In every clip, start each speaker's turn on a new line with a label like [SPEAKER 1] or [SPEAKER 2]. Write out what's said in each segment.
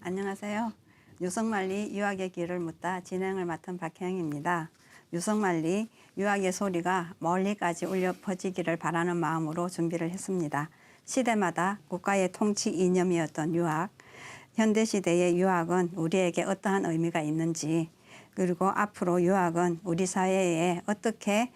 [SPEAKER 1] 안녕하세요. 유성만리 유학의 길을 묻다 진행을 맡은 박혜영입니다. 유성만리 유학의 소리가 멀리까지 울려 퍼지기를 바라는 마음으로 준비를 했습니다. 시대마다 국가의 통치 이념이었던 유학, 현대시대의 유학은 우리에게 어떠한 의미가 있는지, 그리고 앞으로 유학은 우리 사회에 어떻게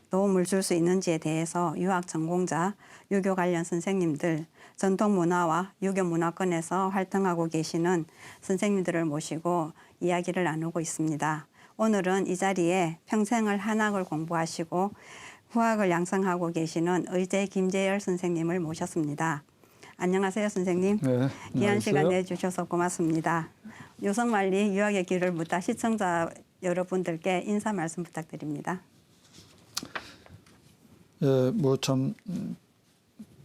[SPEAKER 1] 도움을 줄 수 있는지에 대해서 유학 전공자, 유교 관련 선생님들, 전통문화와 유교 문화권에서 활동하고 계시는 선생님들을 모시고 이야기를 나누고 있습니다. 오늘은 이 자리에 평생을 한학을 공부하시고 후학을 양성하고 계시는 의제 김재열 선생님을 모셨습니다. 안녕하세요, 선생님.
[SPEAKER 2] 네,
[SPEAKER 1] 귀한 시간 내주셔서 고맙습니다. 유성만리 유학의 길을 묻다 시청자 여러분들께 인사 말씀 부탁드립니다.
[SPEAKER 2] 예, 뭐 참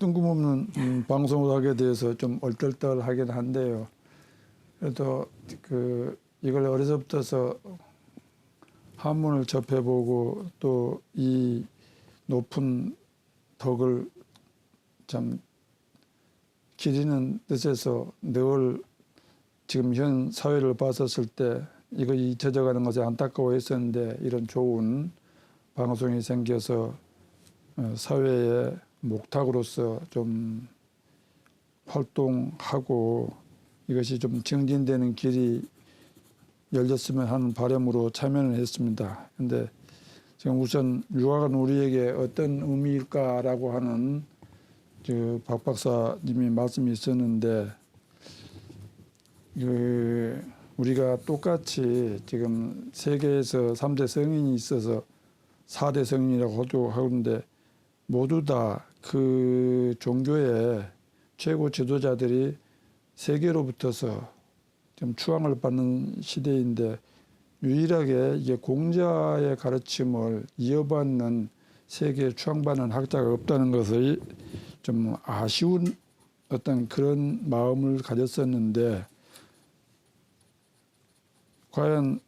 [SPEAKER 2] 뜬금없는 방송을 하게 돼서 좀 얼떨떨하긴 한데요. 그래도 이걸 어려서부터서 한문을 접해보고 또 이 높은 덕을 참 기리는 뜻에서 늘 지금 현 사회를 봤었을 때 이거 잊혀져가는 것에 안타까워했었는데 이런 좋은 방송이 생겨서 사회의 목탁으로서 좀 활동하고 이것이 좀 증진되는 길이 열렸으면 하는 바람으로 참여를 했습니다. 그런데 지금 우선 유학은 우리에게 어떤 의미일까라고 하는 박 박사님이 말씀이 있었는데 우리가 똑같이 지금 세계에서 3대 성인이 있어서 4대 성인이라고 하는데 모두 다 그 종교의 최고 지도자들이 세계로부터서 좀 추앙을 받는 시대인데 유일하게 이게 공자의 가르침을 이어받는 세계에 추앙받는 학자가 없다는 것을 좀 아쉬운 어떤 그런 마음을 가졌었는데 과연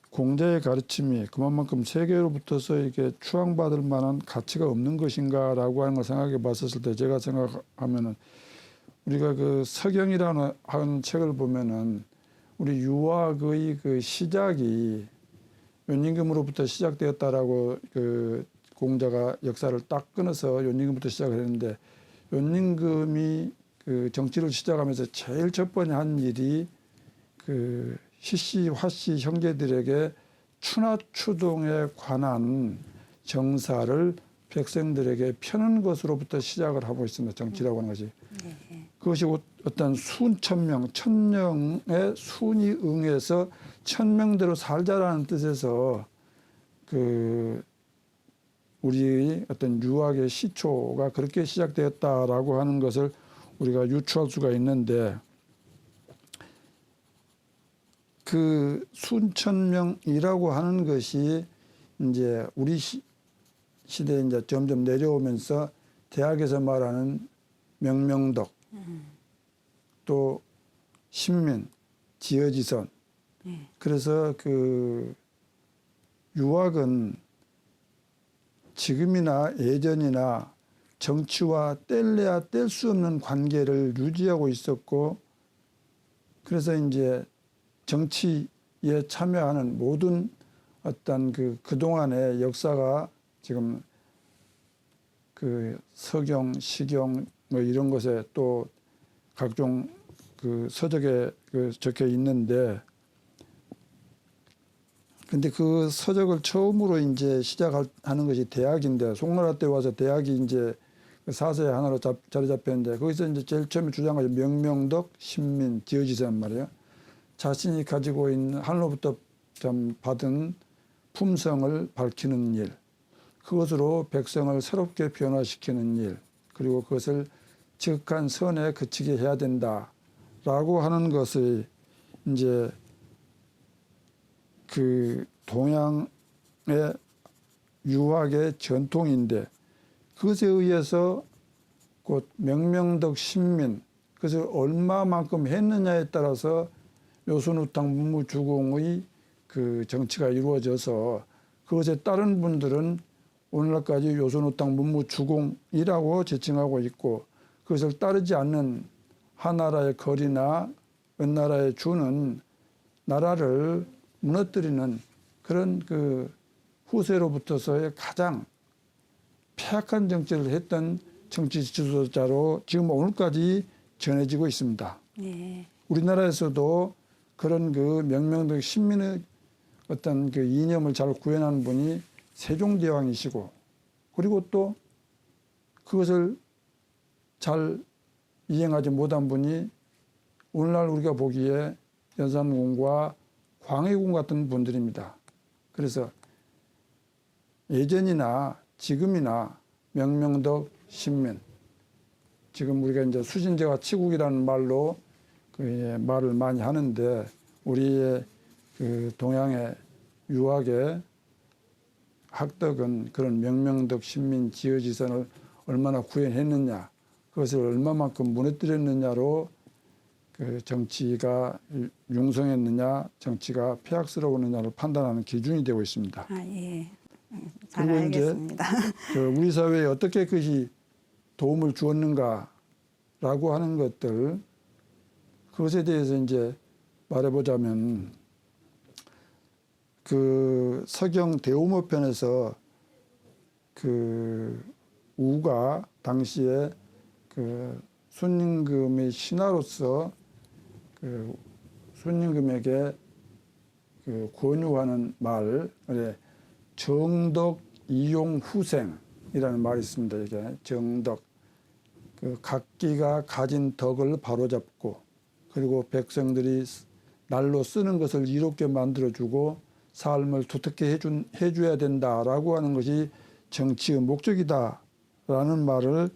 [SPEAKER 2] 공자의 가르침이 그만큼 세계로부터서 이게 추앙받을 만한 가치가 없는 것인가라고 하는 걸 생각해 봤었을 때 제가 생각하면은 우리가 서경이라는 하는 책을 보면은 우리 유학의 시작이 연임금으로부터 시작되었다라고 공자가 역사를 딱 끊어서 연임금부터 시작을 했는데 연임금이 정치를 시작하면서 제일 첫 번째 한 일이 시씨, 화씨 형제들에게 추나추동에 관한 정사를 백성들에게 펴는 것으로부터 시작을 하고 있습니다. 정치라고 하는 것이. 네. 그것이 어떤 순천명, 천명의 순이 응해서 천명대로 살자라는 뜻에서 우리의 어떤 유학의 시초가 그렇게 시작되었다라고 하는 것을 우리가 유추할 수가 있는데 그 순천명이라고 하는 것이 이제 우리 시대에 이제 점점 내려오면서 대학에서 말하는 명명덕, 또 신민, 지어지선. 그래서 유학은 지금이나 예전이나 정치와 뗄래야 뗄 수 없는 관계를 유지하고 있었고 그래서 이제 정치에 참여하는 모든 어떤 그동안의 역사가 지금 서경, 시경 뭐 이런 것에 또 각종 서적에 적혀 있는데 근데 그 서적을 처음으로 이제 시작하는 것이 대학인데 송나라 때 와서 대학이 이제 사서의 하나로 자리 잡혔는데 거기서 이제 제일 처음에 주장한 것이 명명덕, 신민, 지어지선 말이에요. 자신이 가지고 있는 하늘로부터 받은 품성을 밝히는 일, 그것으로 백성을 새롭게 변화시키는 일, 그리고 그것을 지극한 선에 그치게 해야 된다라고 하는 것이 이제 동양의 유학의 전통인데 그것에 의해서 곧 명명덕 신민, 그것을 얼마만큼 했느냐에 따라서 요순우탕 문무주공의 정치가 이루어져서 그것에 따른 분들은 오늘날까지 요순우탕 문무주공이라고 지칭하고 있고 그것을 따르지 않는 하나라의 거리나 어느 나라에 주는 나라를 무너뜨리는 그런 그 후세로부터서의 가장 폐악한 정치를 했던 정치 지도자로 지금 오늘까지 전해지고 있습니다.
[SPEAKER 1] 예.
[SPEAKER 2] 우리나라에서도 그런 그 명명덕 신민의 어떤 그 이념을 잘 구현한 분이 세종대왕이시고, 그리고 또 그것을 잘 이행하지 못한 분이 오늘날 우리가 보기에 연산군과 광해군 같은 분들입니다. 그래서 예전이나 지금이나 명명덕 신민, 지금 우리가 이제 수신제가 치국이라는 말로 말을 많이 하는데, 우리의 그 동양의 유학의 학덕은 그런 명명덕 신민 지어지선을 얼마나 구현했느냐, 그것을 얼마만큼 무너뜨렸느냐로 그 정치가 융성했느냐, 정치가 폐악스러웠느냐를 판단하는 기준이 되고 있습니다.
[SPEAKER 1] 아, 예. 잘
[SPEAKER 2] 그리고
[SPEAKER 1] 알겠습니다.
[SPEAKER 2] 이제 우리 사회에 어떻게 그것이 도움을 주었는가라고 하는 것들, 그것에 대해서 이제 말해보자면, 그 서경 대우모 편에서 그 우가 당시에 그 순임금의 신하로서 그 순임금에게 그 권유하는 말, 정덕 이용 후생이라는 말이 있습니다. 이게 정덕, 그 각기가 가진 덕을 바로잡고, 그리고 백성들이 날로 쓰는 것을 이롭게 만들어주고 삶을 두텁게 해줘야 된다라고 하는 것이 정치의 목적이다라는 말을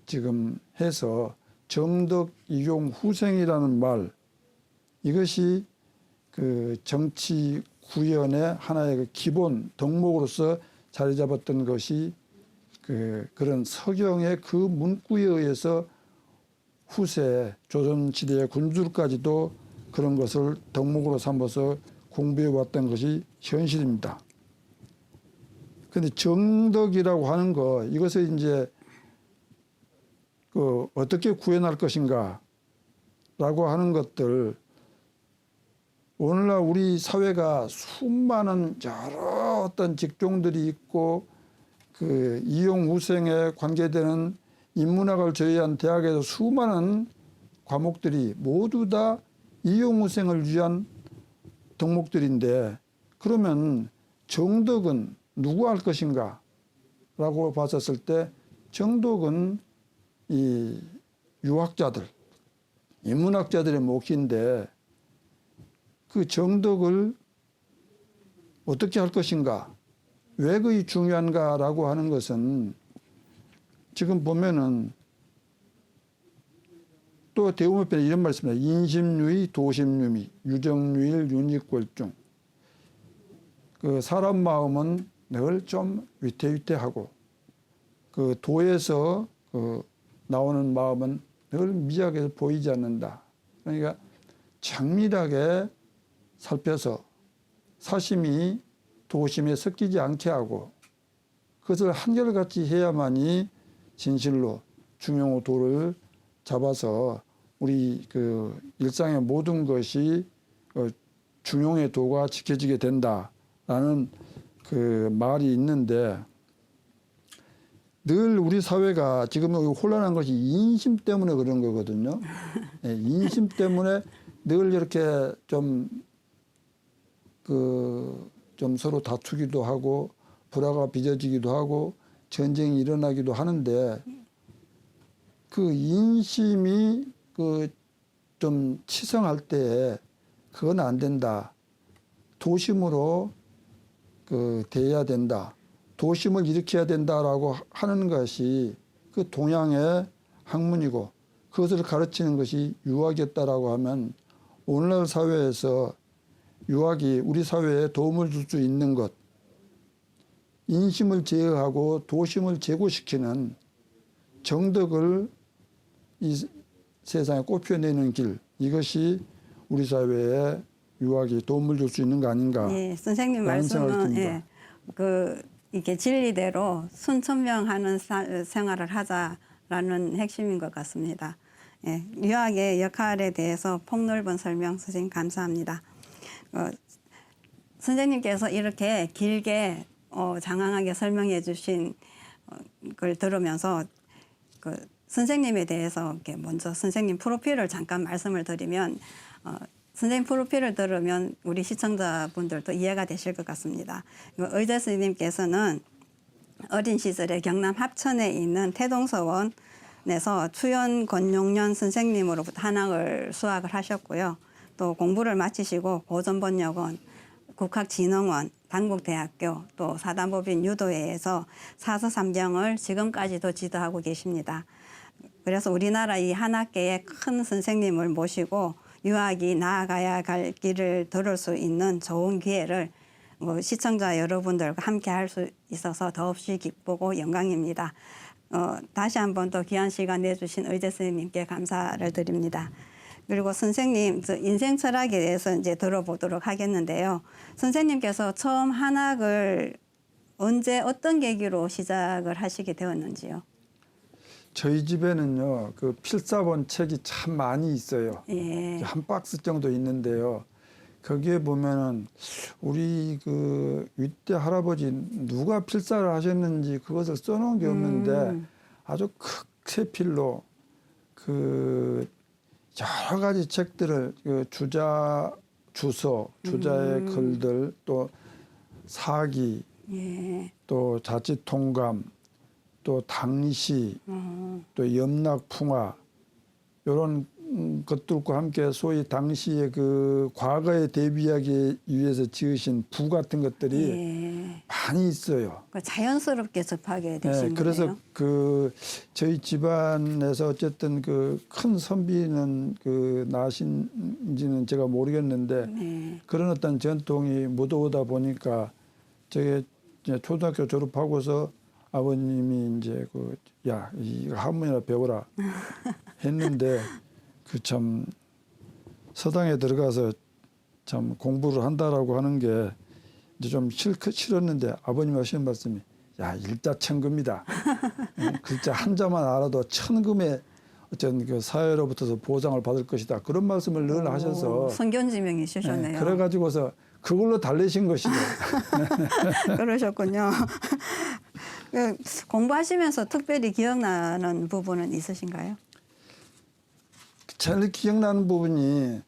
[SPEAKER 2] 지금 해서 정덕 이용 후생이라는 말, 이것이 그 정치 구현의 하나의 그 기본 덕목으로서 자리 잡았던 것이 그런 서경의 그 문구에 의해서 후세 조선시대의 군주까지도 그런 것을 덕목으로 삼아서 공부해 왔던 것이 현실입니다. 그런데 정덕이라고 하는 거, 이것을 이제 그 어떻게 구현할 것인가라고 하는 것들, 오늘날 우리 사회가 수많은 여러 어떤 직종들이 있고, 그 이용후생에 관계되는 인문학을 제외한 대학에서 수많은 과목들이 모두 다 이용후생을 위한 덕목들인데, 그러면 정덕은 누구 할 것인가 라고 봤었을 때, 정덕은 이 유학자들, 인문학자들의 몫인데, 그 정덕을 어떻게 할 것인가, 왜 그게 중요한가라고 하는 것은, 지금 보면은 또 대우문편에 이런 말이 있습니다. 인심유의 도심유미 유정유일 윤익골중. 그 사람 마음은 늘 좀 위태위태하고, 그 도에서 그 나오는 마음은 늘 미약해서 보이지 않는다. 그러니까 정밀하게 살펴서 사심이 도심에 섞이지 않게 하고, 그것을 한결같이 해야만이 진실로 중용의 도를 잡아서 우리 그 일상의 모든 것이 중용의 도가 지켜지게 된다라는 그 말이 있는데, 늘 우리 사회가 지금 혼란한 것이 인심 때문에 그런 거거든요. 인심 때문에 늘 이렇게 좀 서로 다투기도 하고, 불화가 빚어지기도 하고, 전쟁이 일어나기도 하는데, 그 인심이 좀 치성할 때에 그건 안 된다. 도심으로 대해야 된다. 도심을 일으켜야 된다라고 하는 것이 그 동양의 학문이고, 그것을 가르치는 것이 유학이었다라고 하면, 오늘날 사회에서 유학이 우리 사회에 도움을 줄 수 있는 것, 인심을 제어하고 도심을 제고시키는 정덕을 이 세상에 꽃피워내는 길, 이것이 우리 사회에 유학이 도움을 줄 수 있는 거 아닌가.
[SPEAKER 1] 예, 선생님 말씀은 예, 이게 진리대로 순천명하는 생활을 하자라는 핵심인 것 같습니다. 예, 유학의 역할에 대해서 폭넓은 설명 선생님 감사합니다. 선생님께서 이렇게 길게 장황하게 설명해 주신 걸 들으면서 선생님에 대해서 이렇게 먼저 선생님 프로필을 잠깐 말씀을 드리면 선생님 프로필을 들으면 우리 시청자분들도 이해가 되실 것 같습니다. 의재 스님께서는 어린 시절에 경남 합천에 있는 태동서원에서 추연 권용련 선생님으로부터 한학을 수학을 하셨고요. 또 공부를 마치시고 고전번역원, 국학진흥원, 당국대학교, 또 사단법인 유도회에서 사서삼경을 지금까지도 지도하고 계십니다. 그래서 우리나라 이 한학계의 큰 선생님을 모시고 유학이 나아가야 갈 길을 들을 수 있는 좋은 기회를 시청자 여러분들과 함께 할 수 있어서 더없이 기쁘고 영광입니다. 다시 한번 또 귀한 시간 내주신 의재 선생님께 감사를 드립니다. 그리고 선생님 인생 철학에 대해서 이제 들어보도록 하겠는데요. 선생님께서 처음 한학을 언제 어떤 계기로 시작을 하시게 되었는지요?
[SPEAKER 2] 저희 집에는요, 그 필사본 책이 참 많이 있어요.
[SPEAKER 1] 예.
[SPEAKER 2] 한 박스 정도 있는데요. 거기에 보면은 우리 그 윗대 할아버지 누가 필사를 하셨는지 그것을 써놓은 게 없는데 아주 크세필로 그 여러 가지 책들을 그 주자 주소, 주자의 글들, 또 사기,
[SPEAKER 1] 예.
[SPEAKER 2] 또 자치통감, 또 당시, 또 염락풍화 이런 것들과 함께 소위 당시에 그 과거에 대비하기 위해서 지으신 부 같은 것들이
[SPEAKER 1] 예.
[SPEAKER 2] 많이 있어요.
[SPEAKER 1] 자연스럽게 접하게 되신 거네요.
[SPEAKER 2] 그래서 그 저희 집안에서 어쨌든 그 큰 선비는 그 나신지는 제가 모르겠는데
[SPEAKER 1] 네.
[SPEAKER 2] 그런 어떤 전통이 묻어오다 보니까 저게 이제 초등학교 졸업하고서 아버님이 이제 그 야 이거 한문이나 배워라 했는데 그 참 서당에 들어가서 참 공부를 한다라고 하는 게 이제 좀 싫었는데 아버님 하시는 말씀이 야 일자천금이다. 글자 한자만 알아도 천금의 어떤 그 사회로부터서 보장을 받을 것이다. 그런 말씀을 늘 하셔서
[SPEAKER 1] 선견지명이 있으셨네요.
[SPEAKER 2] 그래가지고서 그걸로 달래신 것이죠.
[SPEAKER 1] 그러셨군요. 공부하시면서 특별히 기억나는 부분은 있으신가요?
[SPEAKER 2] 제일 기억나는 부분이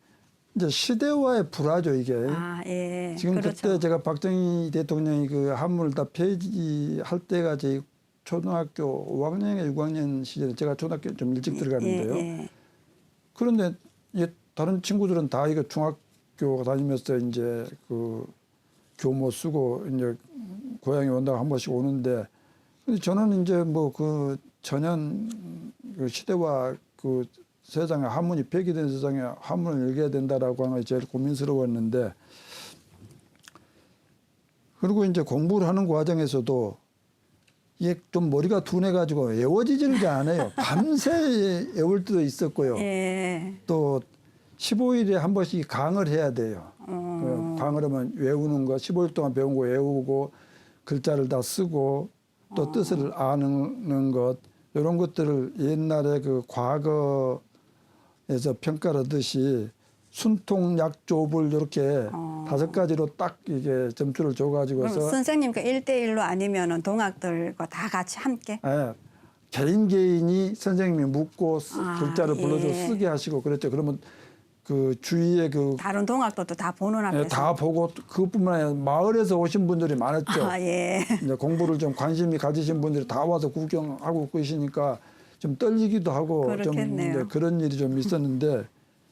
[SPEAKER 2] 이제 시대와의 불화죠 이게.
[SPEAKER 1] 아, 예.
[SPEAKER 2] 지금
[SPEAKER 1] 그렇죠.
[SPEAKER 2] 그때 제가 박정희 대통령이 그 한문을 다 폐지할 때가 제 초등학교 5학년에 6학년 시절에 제가 초등학교 좀 일찍 들어갔는데요.
[SPEAKER 1] 예.
[SPEAKER 2] 그런데 다른 친구들은 다 이거 중학교 다니면서 이제 그 교모 쓰고 이제 고향에 온다고 한 번씩 오는데 근데 저는 이제 뭐 그 전현 그 시대와 그 세상에 한문이 폐기된 세상에 한문을 읽어야 된다라고 하는 게 제일 고민스러웠는데 그리고 이제 공부를 하는 과정에서도 이게 좀 머리가 둔해가지고 외워지지를 않아요. 밤새 외울 때도 있었고요.
[SPEAKER 1] 예.
[SPEAKER 2] 또 15일에 한 번씩 강을 해야 돼요. 강을 하면 외우는 거 15일 동안 배운 거 외우고 글자를 다 쓰고 또 뜻을 아는 것 이런 것들을 옛날에 그 과거에서 평가를 하듯이 순통약조불 이렇게 5가지로 딱 이게 점수를
[SPEAKER 1] 그럼
[SPEAKER 2] 줘가지고서
[SPEAKER 1] 선생님과 1대1로 아니면은 동학들과 다 같이 함께?
[SPEAKER 2] 예, 개인이 선생님이 묻고 글자를 불러줘
[SPEAKER 1] 예.
[SPEAKER 2] 쓰게 하시고 그랬죠. 그러면 그 주위에 그
[SPEAKER 1] 다른 동학들도 다 보는 앞에서?
[SPEAKER 2] 다 보고 그것뿐만 아니라 마을에서 오신 분들이 많았죠.
[SPEAKER 1] 아, 예.
[SPEAKER 2] 이제 공부를 좀 관심이 가지신 분들이 다 와서 구경하고 계시니까 좀 떨리기도 하고 좀
[SPEAKER 1] 그렇겠네요.
[SPEAKER 2] 이제 그런 일이 좀 있었는데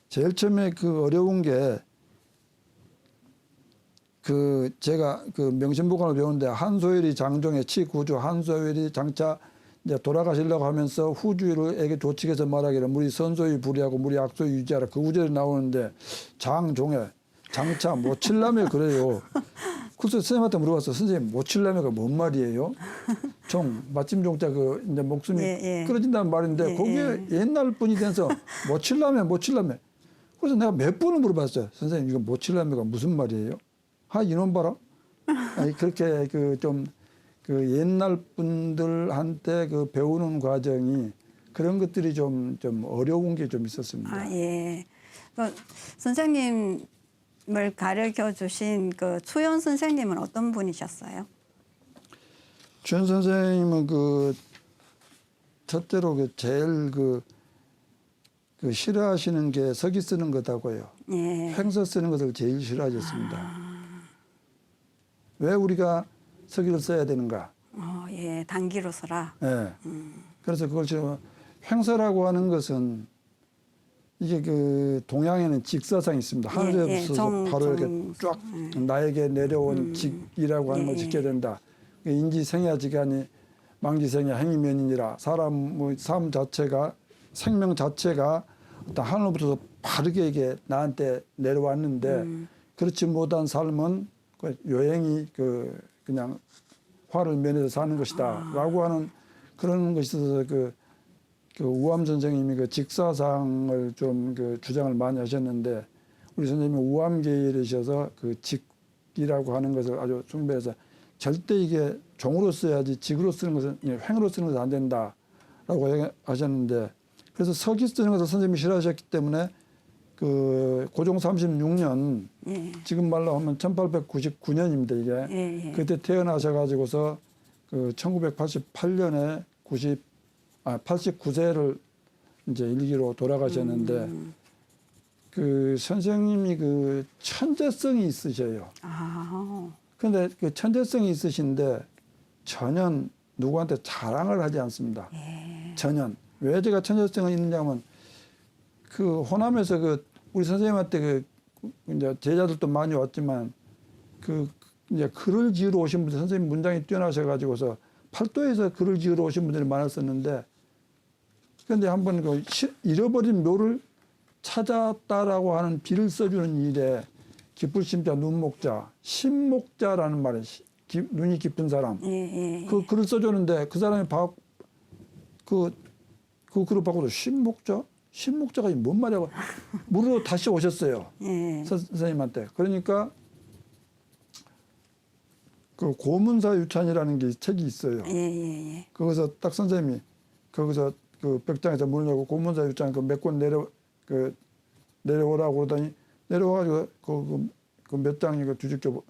[SPEAKER 2] 제일 처음에 그 어려운 게 그 제가 그 명심보관을 배우는데 한소열이 장종의 치구주 한소열이 장차 이제 돌아가시려고 하면서 후주에게 조칙해서 말하기를 물이 선소유 불이하고 물이 악소유 유지하라 그 구절이 나오는데 장종의 장차 모칠라며 그래요. 그래서 선생님한테 물어봤어. 선생님 모칠라며가 뭔 말이에요? 종 마침 종자 그 이제 목숨이
[SPEAKER 1] 예.
[SPEAKER 2] 끊어진다는 말인데 거기에 옛날 분이 돼서 모칠라며. 그래서 내가 몇 번을 물어봤어요. 선생님 이거 모칠라며가 무슨 말이에요? 이놈 봐라. 아니 그렇게 그 좀 그 옛날 분들한테 그 배우는 과정이 그런 것들이 좀 어려운 게 좀 있었습니다.
[SPEAKER 1] 아, 예. 그 선생님을 가르쳐 주신 그 추연 선생님은 어떤 분이셨어요?
[SPEAKER 2] 주연 선생님은 그 첫째로 그 제일 그 싫어하시는 게 서기 쓰는 것하고요.
[SPEAKER 1] 예.
[SPEAKER 2] 횡서 쓰는 것을 제일 싫어하셨습니다. 왜 우리가 서기를 써야 되는가?
[SPEAKER 1] 예. 단기로 써라.
[SPEAKER 2] 예. 그래서 그걸 지금 횡서라고 하는 것은 이게 그 동양에는 직사상이 있습니다. 하늘에서 바로 이렇게 쫙 나에게 내려온 직이라고 하는 걸 지켜야 된다. 인지생야지간이 망지생야 행위면이니라. 사람의 삶 자체가 생명 자체가 어떤 하늘로부터 바르게 이게 나한테 내려왔는데 그렇지 못한 삶은 그 요행이 그냥 화를 면해서 사는 것이다라고 하는 그런 것이 있어서 그 우암 선생님이 그 직사상을 좀 주장을 많이 하셨는데 우리 선생님이 우암계열이셔서 그 직이라고 하는 것을 아주 숭배해서 절대 이게 종으로 써야지 직으로 쓰는 것은 횡으로 쓰는 것은 안 된다라고 하셨는데 그래서 서기 쓰는 것을 선생님이 싫어하셨기 때문에 그 고종 36년
[SPEAKER 1] 예.
[SPEAKER 2] 지금 말로 하면 1899년입니다 이게
[SPEAKER 1] 예.
[SPEAKER 2] 그때 태어나셔가지고서 그 1988년에 89세를 이제 일기로 돌아가셨는데 그 선생님이 그 천재성이 있으셔요.
[SPEAKER 1] 아.
[SPEAKER 2] 그런데 그 천재성이 있으신데 전혀 누구한테 자랑을 하지 않습니다.
[SPEAKER 1] 예.
[SPEAKER 2] 전혀. 왜 제가 천재성이 있느냐면 그 호남에서 그 우리 선생님한테 그 이제 제자들도 많이 왔지만 그 이제 글을 지으러 오신 분들 선생님 문장이 뛰어나셔가지고서 팔도에서 글을 지으러 오신 분들이 많았었는데 그런데 한번 그 잃어버린 묘를 찾았다라고 하는 비를 써주는 일에 기쁠심자 눈목자 신목자라는 말이 눈이 깊은 사람
[SPEAKER 1] 예.
[SPEAKER 2] 그 글을 써줬는데 그 사람이 그 글을 받고도 신목자가 뭔 말이야 물으러 다시 오셨어요.
[SPEAKER 1] 예.
[SPEAKER 2] 선생님한테. 그러니까 그 고문사 유찬이라는 게 책이 있어요.
[SPEAKER 1] 예.
[SPEAKER 2] 거기서 딱 선생님이 거기서 그 벽장에서 문을 열고 고문사 유찬 그 몇 권 내려오라고 그러더니 내려와가지고 그 몇 장이 그 뒤적여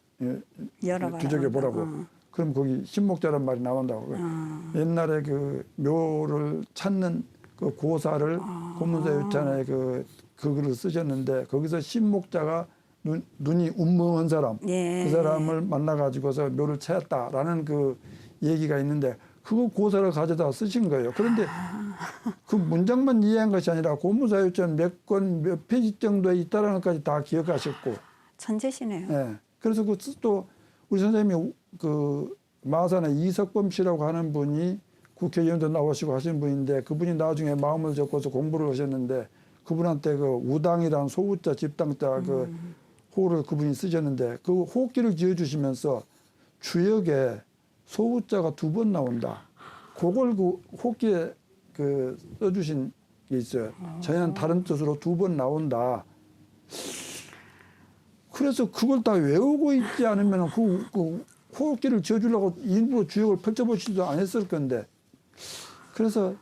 [SPEAKER 2] 보라고. 그럼 거기 신목자란 말이 나온다고. 옛날에 그 묘를 찾는 그 고사를 고문사 유찬에 그 글을 쓰셨는데 거기서 신목자가 눈이 운명한 사람
[SPEAKER 1] 예.
[SPEAKER 2] 그 사람을 만나가지고서 묘를 찾았다라는 그 얘기가 있는데 그거 고사를 가져다 쓰신 거예요. 그런데 그 문장만 이해한 것이 아니라 고문사 유찬 몇 권 몇 페이지 정도에 있다라는 것까지 다 기억하셨고
[SPEAKER 1] 천재시네요.
[SPEAKER 2] 예. 그래서 그 또 우리 선생님이 그 마산의 이석범 씨라고 하는 분이 국회의원도 나오시고 하신 분인데 그분이 나중에 마음을 접고서 공부를 하셨는데 그분한테 그 우당이란 소우자 집당자 그 호를 그분이 쓰셨는데 그 호기를 지어주시면서 주역에 소우자가 2번 나온다. 그걸 그 호기에 그 써주신 게 있어요. 전혀 다른 뜻으로 2번 나온다. 그래서 그걸 다 외우고 있지 않으면 그 호흡기를 지어주려고 일부러 주역을 펼쳐보지도 않았을 건데 그래서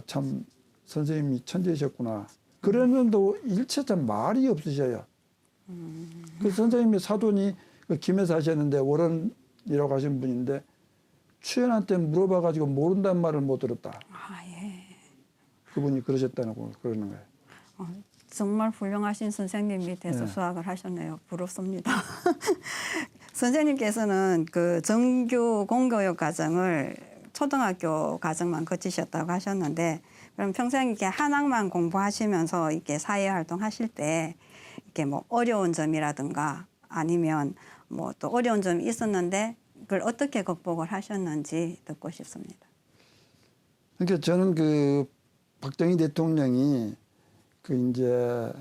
[SPEAKER 2] 참 선생님이 천재이셨구나. 그랬는데도 일체 참 말이 없으셔요. 그 선생님이 사돈이 그 김해서 하셨는데 월원이라고 하신 분인데 추연한테 물어봐가지고 모른다는 말을 못 들었다.
[SPEAKER 1] 예.
[SPEAKER 2] 그분이 그러셨다고 그러는 거예요.
[SPEAKER 1] 정말 훌륭하신 선생님 밑에서
[SPEAKER 2] 네.
[SPEAKER 1] 수학을 하셨네요. 부럽습니다. 선생님께서는 그 정규 공교육 과정을 초등학교 과정만 거치셨다고 하셨는데 그럼 평생 이렇게 한학만 공부하시면서 이렇게 사회 활동하실 때 이렇게 뭐 어려운 점이라든가 아니면 뭐 또 어려운 점이 있었는데 그걸 어떻게 극복을 하셨는지 듣고 싶습니다.
[SPEAKER 2] 그러니까 저는 그 박정희 대통령이 그 이제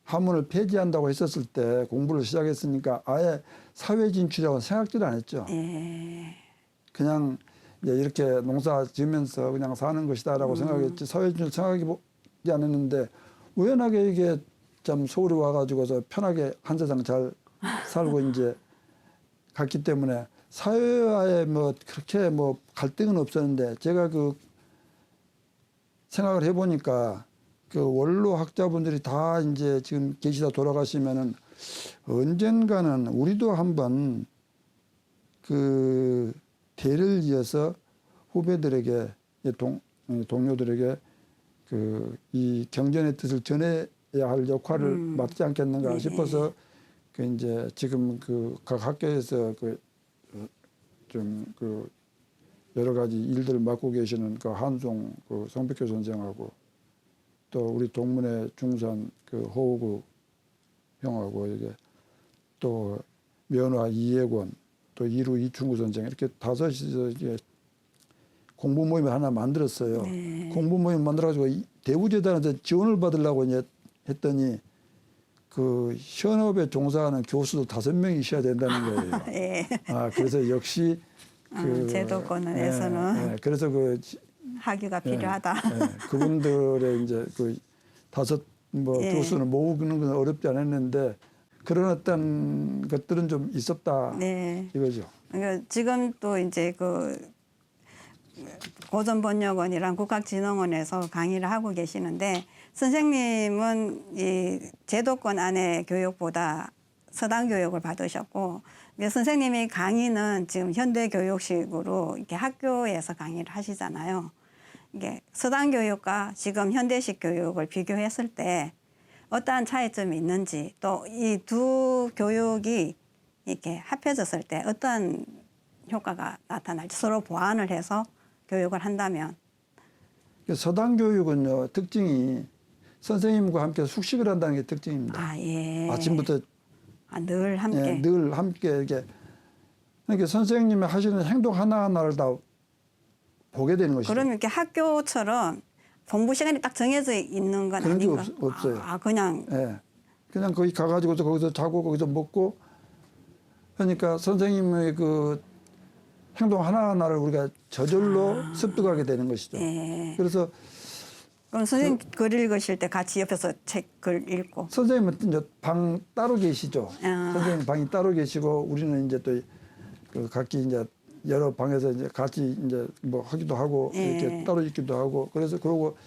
[SPEAKER 2] 한문을 폐지한다고 했었을 때 공부를 시작했으니까 아예 사회 진출이라고 생각지를 안 했죠.
[SPEAKER 1] 예.
[SPEAKER 2] 그냥 이제 이렇게 농사 지으면서 그냥 사는 것이다라고 생각했지 사회 진출 생각하지 않았는데 우연하게 이게 참 서울에 와가지고서 편하게 한 세상 잘 살고 이제 갔기 때문에 사회와의 뭐 그렇게 뭐 갈등은 없었는데 제가 그 생각을 해보니까 그 원로 학자분들이 다 이제 지금 계시다 돌아가시면은 언젠가는 우리도 한번 그 대를 이어서 후배들에게 동료들에게 그 이 경전의 뜻을 전해야 할 역할을 맡지 않겠는가
[SPEAKER 1] 네.
[SPEAKER 2] 싶어서 그 이제 지금 그 각 학교에서 그 좀 그 여러 가지 일들을 맡고 계시는 그 한송 그 성백효 선생하고 또 우리 동문회 중산 그 호우구 형하고 이게 또 면화 이예권 또 이루 이충구 선생 이렇게 다섯이서 이제 공부 모임을 하나 만들었어요.
[SPEAKER 1] 네.
[SPEAKER 2] 공부 모임 만들어가지고 대우재단에서 지원을 받으려고 이제 했더니 그 현업에 종사하는 교수도 5명이 있어야 된다는 거예요.
[SPEAKER 1] 예.
[SPEAKER 2] 아 그래서 역시
[SPEAKER 1] 제도권에서는
[SPEAKER 2] 그래서 그
[SPEAKER 1] 학위가 필요하다.
[SPEAKER 2] 그분들의 이제 그 5
[SPEAKER 1] 예.
[SPEAKER 2] 교수를 모으는 건 어렵지 않았는데 그런 어떤 것들은 좀 있었다
[SPEAKER 1] 네.
[SPEAKER 2] 이거죠.
[SPEAKER 1] 그러니까 지금 또 이제 그 고전번역원이랑 국학진흥원에서 강의를 하고 계시는데 선생님은 이 제도권 안의 교육보다 서당 교육을 받으셨고 선생님이 강의는 지금 현대 교육식으로 이렇게 학교에서 강의를 하시잖아요. 이게 서당 교육과 지금 현대식 교육을 비교했을 때 어떠한 차이점이 있는지 또 이 두 교육이 이렇게 합해졌을 때 어떠한 효과가 나타날지 서로 보완을 해서 교육을 한다면
[SPEAKER 2] 서당 교육은요 특징이 선생님과 함께 숙식을 한다는 게 특징입니다.
[SPEAKER 1] 예.
[SPEAKER 2] 아침부터
[SPEAKER 1] 늘 함께.
[SPEAKER 2] 늘 함께 이렇게 그러니까 선생님이 하시는 행동 하나하나를 다 보게 되는 것이죠.
[SPEAKER 1] 그러면 이렇게 학교처럼 공부 시간이 딱 정해져 있는 건
[SPEAKER 2] 그런 게
[SPEAKER 1] 아닌가?
[SPEAKER 2] 없어요.
[SPEAKER 1] 그냥.
[SPEAKER 2] 그냥 거기 가가지고서 거기서 자고 거기서 먹고 그러니까 선생님의 그 행동 하나하나를 우리가 저절로 습득하게 되는 것이죠.
[SPEAKER 1] 예.
[SPEAKER 2] 그래서
[SPEAKER 1] 그럼 선생님 글 읽으실 때 같이 옆에서 책 글 읽고.
[SPEAKER 2] 선생님은 이제 방 따로 계시죠.
[SPEAKER 1] 아.
[SPEAKER 2] 선생님 방이 따로 계시고 우리는 이제 또 그 각기 이제 여러 방에서 이제 같이 이제 뭐 하기도 하고 이렇게 따로 있기도 하고 그래서 그러고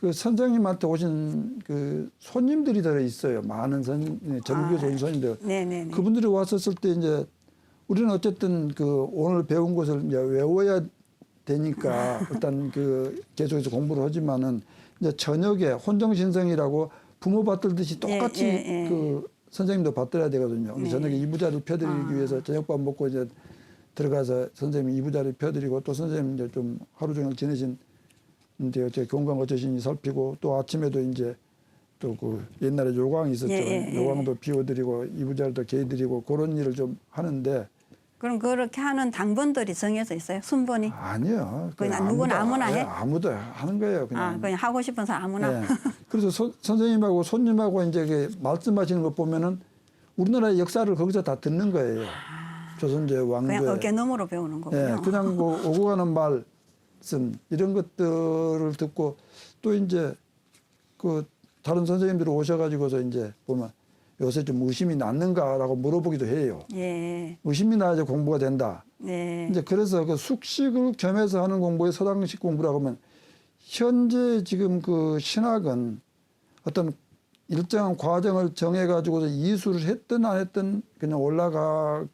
[SPEAKER 2] 그 선생님한테 오신 그 손님들이 들어 있어요. 많은 전교조 온 손님들.
[SPEAKER 1] 네네네.
[SPEAKER 2] 그분들이 왔었을 때 이제 우리는 어쨌든 그 오늘 배운 것을 이제 외워야 되니까 일단 그 계속해서 공부를 하지만은 이제 저녁에 혼정신성이라고 부모 받들듯이 똑같이 그 선생님도 받들어야 되거든요. 근데 저녁에 이부자를 펴드리기 위해서 저녁밥 먹고 이제 들어가서 선생님 이부자를 펴드리고 또 선생님 이제 좀 하루 종일 지내신 이제 어째 건강 어쩌신지 살피고 또 아침에도 이제 또 그 옛날에 요광이 있었죠. 요광도 비워드리고 이부자를 또 개드리고 그런 일을 좀 하는데.
[SPEAKER 1] 그럼 그렇게 하는 당번들이 정해져 있어요? 순번이?
[SPEAKER 2] 아니요.
[SPEAKER 1] 그냥 누구나 아무나 해?
[SPEAKER 2] 아무도 하는 거예요. 그냥.
[SPEAKER 1] 그냥 하고 싶은 사람 아무나?
[SPEAKER 2] 네. 그래서 선생님하고 손님하고 이제 그 말씀하시는 거 보면은 우리나라의 역사를 거기서 다 듣는 거예요. 조선제 왕조의.
[SPEAKER 1] 그냥 어깨너머로 배우는 거군요.
[SPEAKER 2] 그냥 뭐 오고 가는 말씀 이런 것들을 듣고 또 이제 그 다른 선생님들이 오셔가지고서 이제 보면 요새 좀 의심이 났는가라고 물어보기도 해요.
[SPEAKER 1] 예.
[SPEAKER 2] 의심이 나야 공부가 된다.
[SPEAKER 1] 네.
[SPEAKER 2] 이제 그래서 그 숙식을 겸해서 하는 공부에 서당식 공부라고 하면 현재 지금 그 신학은 어떤 일정한 과정을 정해가지고서 이수를 했든 안 했든 그냥 올라가면서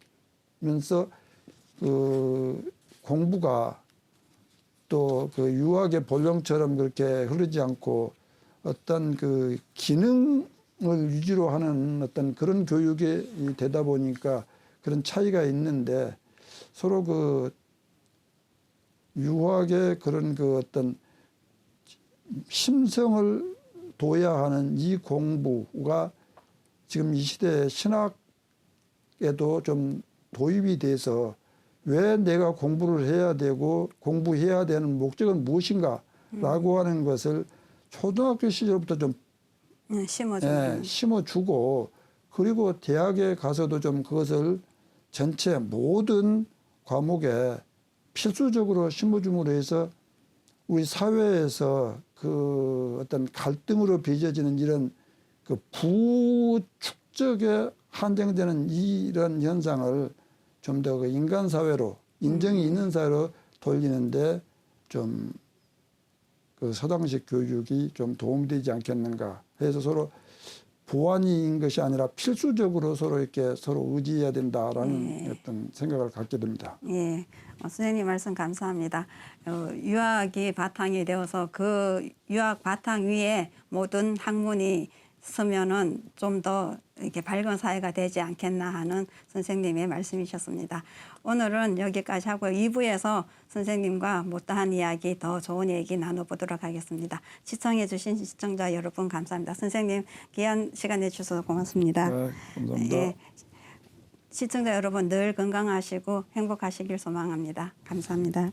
[SPEAKER 2] 그 공부가 또 그 유학의 본령처럼 그렇게 흐르지 않고 어떤 그 기능을 유지로 하는 어떤 그런 교육이 되다 보니까 그런 차이가 있는데 서로 그 유학의 그런 그 어떤 심성을 둬야 하는 이 공부가 지금 이 시대 신학에도 좀 도입이 돼서 왜 내가 공부를 해야 되고 공부해야 되는 목적은 무엇인가라고 하는 것을 초등학교 시절부터 좀 심어주고 그리고 대학에 가서도 좀 그것을 전체 모든 과목에 필수적으로 심어줌으로 해서 우리 사회에서 그 어떤 갈등으로 빚어지는 이런 그 부축적에 한정되는 이런 현상을 좀 더 그 인간 사회로 인정이 있는 사회로 돌리는데 좀 그 서당식 교육이 좀 도움되지 않겠는가 해서 서로 보완인 것이 아니라 필수적으로 서로 이렇게 서로 의지해야 된다라는 어떤 생각을 갖게 됩니다.
[SPEAKER 1] 예, 선생님 말씀 감사합니다. 유학이 바탕이 되어서 그 유학 바탕 위에 모든 학문이 서면은 좀 더 이렇게 밝은 사회가 되지 않겠나 하는 선생님의 말씀이셨습니다. 오늘은 여기까지 하고 2부에서 선생님과 못다한 이야기, 더 좋은 얘기 나눠보도록 하겠습니다. 시청해 주신 시청자 여러분 감사합니다. 선생님 귀한 시간 내주셔서 고맙습니다.
[SPEAKER 2] 네, 감사합니다.
[SPEAKER 1] 예, 시청자 여러분 늘 건강하시고 행복하시길 소망합니다. 감사합니다.